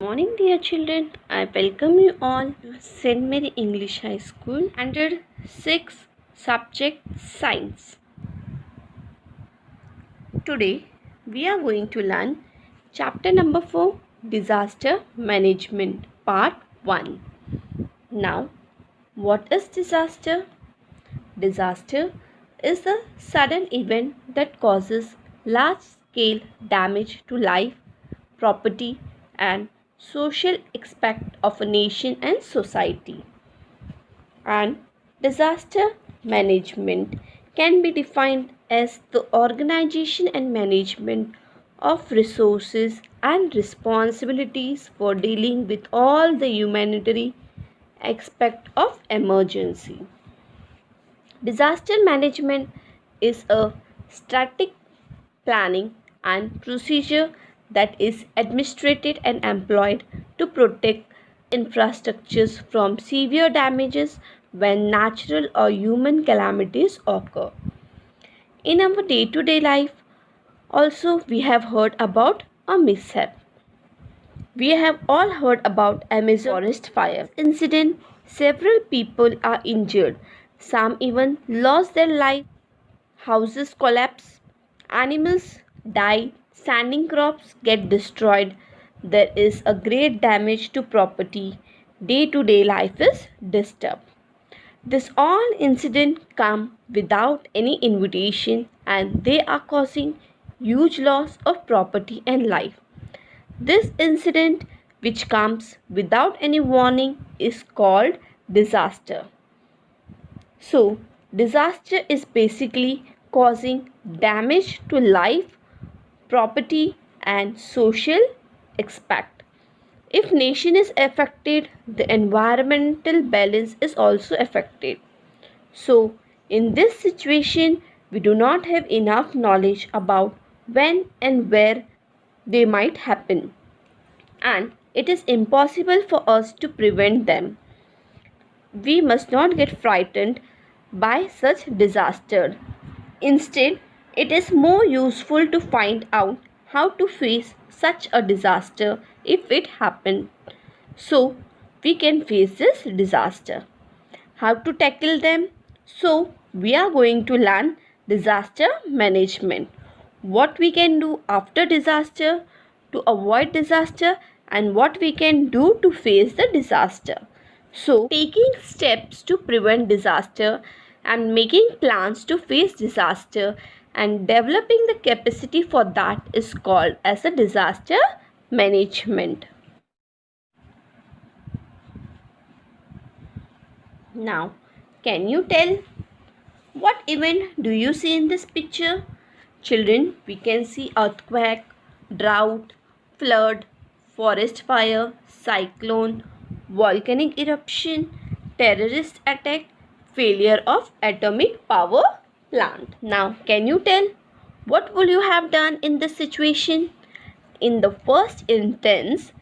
Morning, dear children. I welcome you all to St. Mary English High School under 6 subject Science. Today we are going to learn chapter number 4, Disaster Management, Part 1. Now, what is disaster? Disaster is a sudden event that causes large scale damage to life, property, and social aspect of a nation and society. And disaster management can be defined as the organization and management of resources and responsibilities for dealing with all the humanitarian aspect of emergency. Disaster management is a strategic planning and procedure that is administered and employed to protect infrastructures from severe damages when natural or human calamities occur. In our day to day life, also we have heard about a mishap. We have all heard about Amazon forest fire incident. Several people are injured. Some even lost their life. Houses collapse. Animals die. Standing crops get destroyed. There is a great damage to property. Day to day life is disturbed. This all incident come without any invitation and they are causing huge loss of property and life. This incident, which comes without any warning, is called disaster. So, disaster is basically causing damage to life, property, and social aspect. If nation is affected, the environmental balance is also affected. So, in this situation, we do not have enough knowledge about when and where they might happen, and it is impossible for us to prevent them. We must not get frightened by such disaster. Instead, it is more useful to find out how to face such a disaster if it happens, so we can face this disaster. How to tackle them? So, we are going to learn disaster management. What we can do after disaster to avoid disaster and what we can do to face the disaster. So, taking steps to prevent disaster and making plans to face disaster and developing the capacity for that is called as a disaster management. Now, can you tell what event do you see in this picture? Children, we can see earthquake, drought, flood, forest fire, cyclone, volcanic eruption, terrorist attack, failure of atomic power plant. Now, can you tell what will you have done in this situation? In the first instance,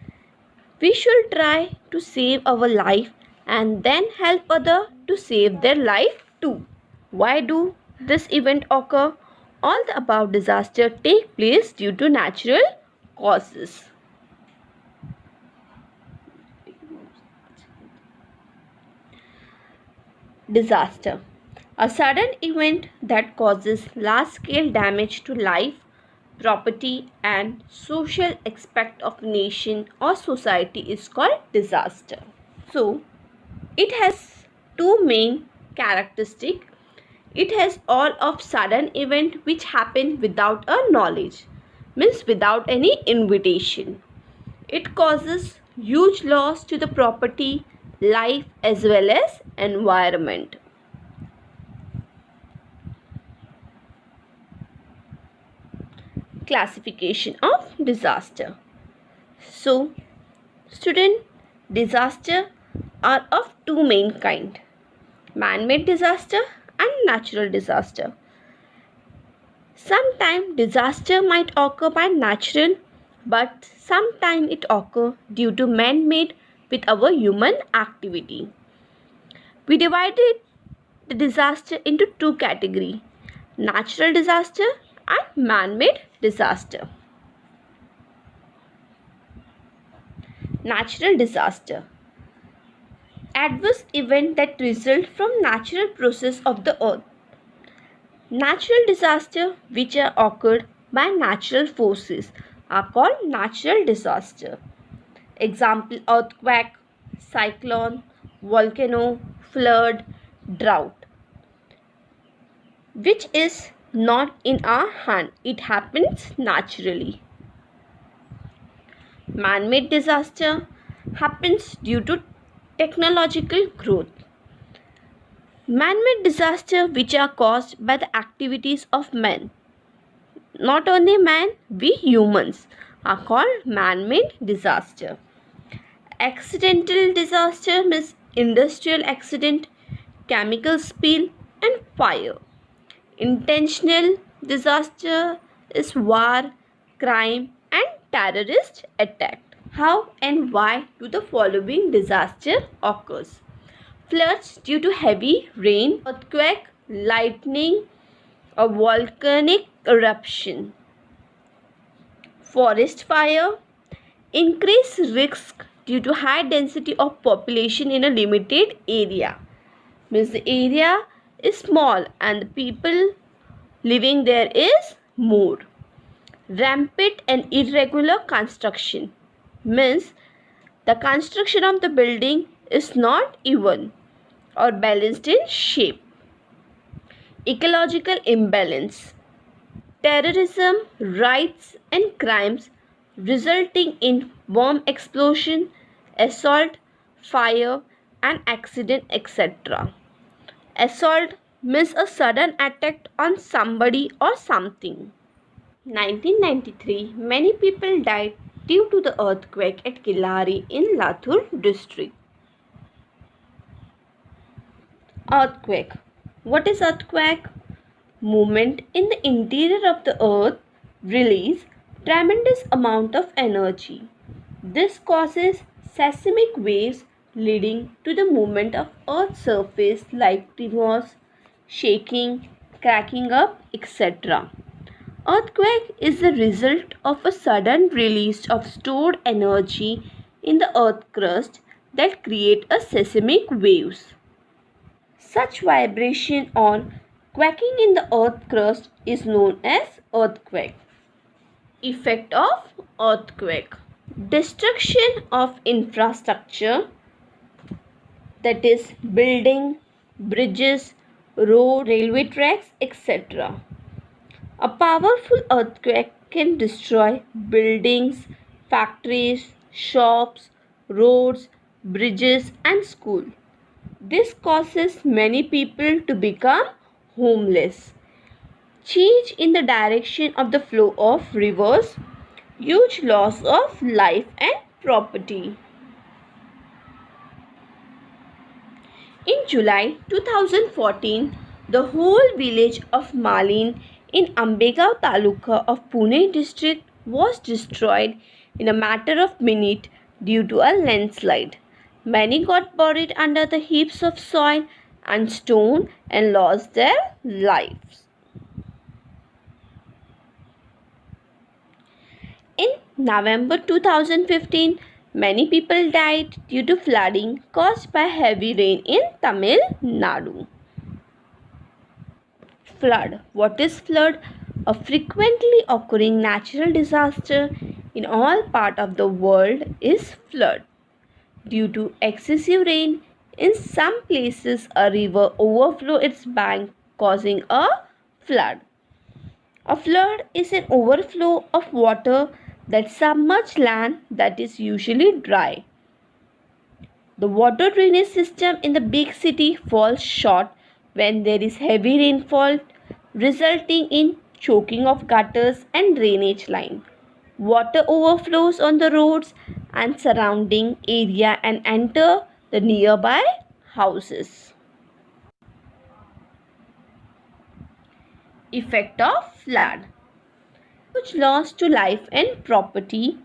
we should try to save our life and then help others to save their life too. Why do this event occur? All the above disaster take place due to natural causes. Disaster. A sudden event that causes large scale damage to life, property and social aspect of nation or society is called disaster. So, it has two main characteristics. It has all of sudden event which happen without a knowledge, means without any invitation. It causes huge loss to the property, life as well as environment. Classification of disaster. So, student, disaster are of two main kind: man-made disaster and natural disaster. Sometimes disaster might occur by natural, but sometimes it occur due to man-made with our human activity. We divided the disaster into two categories: natural disaster and man-made disaster. Natural disaster. Adverse event that result from natural process of the earth. Natural disaster which are occurred by natural forces are called natural disaster. Example: earthquake, cyclone, volcano, flood, drought. Which is not in our hand. It happens naturally. Man-made disaster happens due to technological growth. Man-made disaster which are caused by the activities of men. Not only man, we humans are called man-made disaster. Accidental disaster means industrial accident, chemical spill and fire. Intentional disaster is war, crime and terrorist attack. How and why do the following disaster occurs? Floods due to heavy rain, earthquake, lightning, a volcanic eruption. Forest fire, increased risk due to high density of population in a limited area. Means the area is small and the people living there is more. Rampant and irregular construction means the construction of the building is not even or balanced in shape. Ecological imbalance. Terrorism, riots and crimes resulting in bomb explosion, assault, fire and accident, etc. Assault means a sudden attack on somebody or something. 1993, many people died due to the earthquake at Killari in Latur district. Earthquake. What is earthquake? Movement in the interior of the earth release tremendous amount of energy. This causes seismic waves leading to the movement of earth's surface like tremors, shaking, cracking up, etc. Earthquake is the result of a sudden release of stored energy in the earth crust that create a seismic waves. Such vibration or quaking in the earth crust is known as earthquake. Effect of earthquake. Destruction of infrastructure, that is building, bridges, road, railway tracks, etc. A powerful earthquake can destroy buildings, factories, shops, roads, bridges and schools. This causes many people to become homeless. Change in the direction of the flow of rivers, huge loss of life and property. In July 2014, the whole village of Malin in Ambegaon Taluka of Pune district was destroyed in a matter of minutes due to a landslide. Many got buried under the heaps of soil and stone and lost their lives. In November 2015, many people died due to flooding caused by heavy rain in Tamil Nadu. Flood. What is flood? A frequently occurring natural disaster in all parts of the world is flood. Due to excessive rain, in some places a river overflows its bank, causing a flood. A flood is an overflow of water that submerges land that is usually dry. The water drainage system in the big city falls short when there is heavy rainfall, resulting in choking of gutters and drainage line. Water overflows on the roads and surrounding area and enter the nearby houses. Effect of flood. Huge loss to life and property,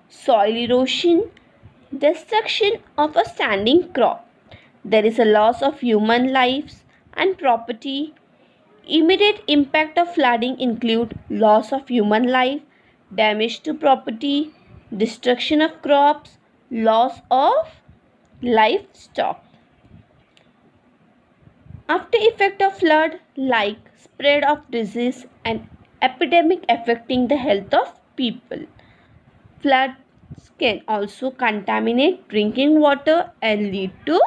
soil erosion, destruction of a standing crop. There is a loss of human lives and property. Immediate impact of flooding include loss of human life, damage to property, destruction of crops, Loss of livestock. After effect of flood, like spread of disease and epidemic affecting the health of people. Floods can also contaminate drinking water and lead to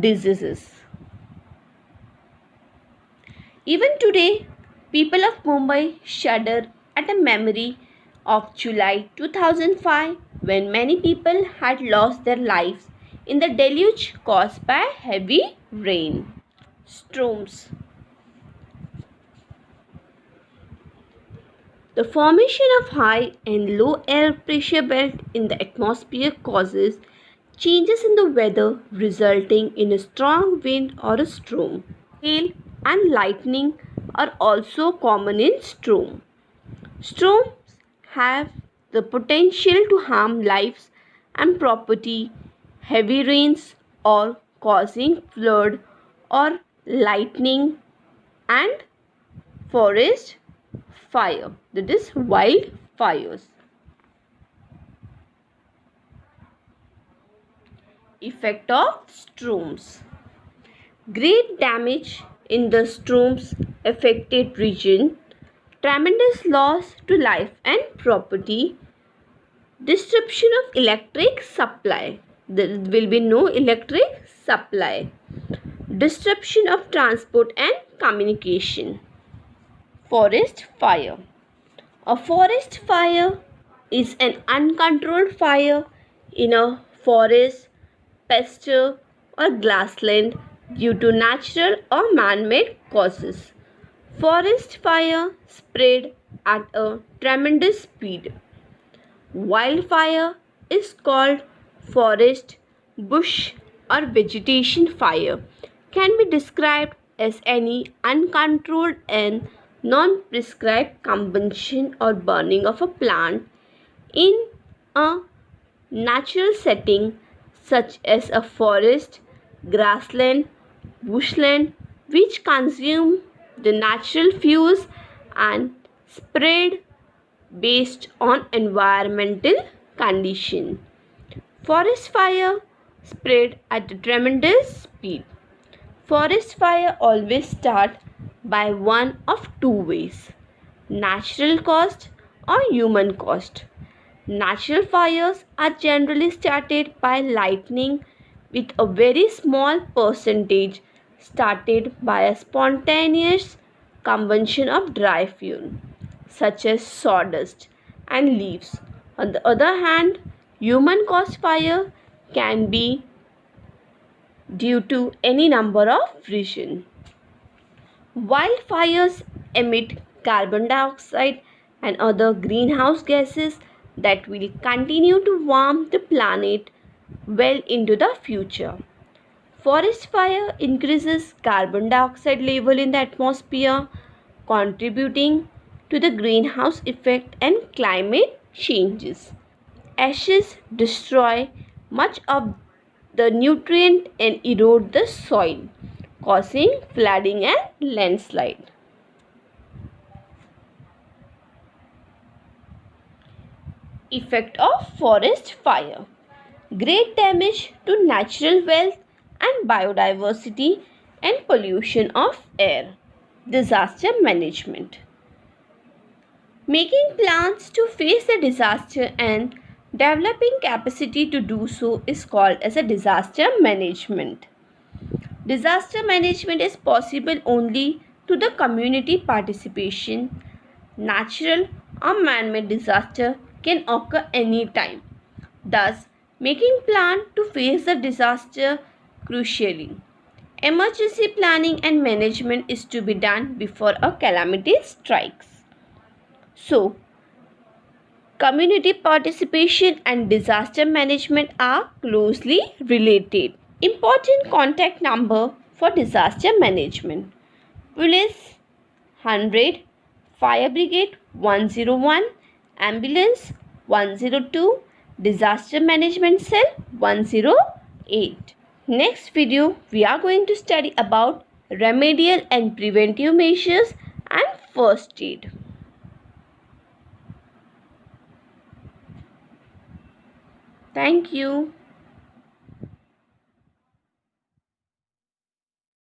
diseases. Even today, people of Mumbai shudder at the memory of July 2005 when many people had lost their lives in the deluge caused by heavy rain. Storms. The formation of high and low air pressure belt in the atmosphere causes changes in the weather resulting in a strong wind or a storm. Hail and lightning are also common in storm. Storms have the potential to harm lives and property. Heavy rains or causing flood or lightning and forest fire, that is wildfires. Effect of storms. Great damage in the storms affected region, tremendous loss to life and property, disruption of electric supply. There will be no electric supply. Disruption of transport and communication. Forest fire. A forest fire is an uncontrolled fire in a forest, pasture, or grassland due to natural or man-made causes. Forest fire spread at a tremendous speed. Wildfire is called forest, bush, or vegetation fire. Can be described as any uncontrolled and non-prescribed combustion or burning of a plant in a natural setting such as a forest, grassland, bushland, which consume the natural fuels and spread based on environmental condition. Forest fire spread at a tremendous speed. Forest fire always start by one of two ways: natural cause or human caused. Natural fires are generally started by lightning, with a very small percentage started by a spontaneous combustion of dry fuel such as sawdust and leaves. On the other hand, human caused fire can be due to any number of reasons. Wildfires emit carbon dioxide and other greenhouse gases that will continue to warm the planet well into the future. Forest fire increases carbon dioxide level in the atmosphere, contributing to the greenhouse effect and climate changes. Ashes destroy much of the nutrient and erode the soil, causing flooding and landslide. Effect of forest fire. Great damage to natural wealth and biodiversity and pollution of air. Disaster management. Making plans to face a disaster and developing capacity to do so is called as a disaster management. Disaster management is possible only through the community participation. Natural or man-made disaster can occur anytime. Thus, making plan to face the disaster crucially. Emergency planning and management is to be done before a calamity strikes. So, community participation and disaster management are closely related. Important contact number for disaster management: Police 100, Fire Brigade 101, Ambulance 102, Disaster Management Cell 108. Next video we are going to study about remedial and preventive measures and first aid. Thank you.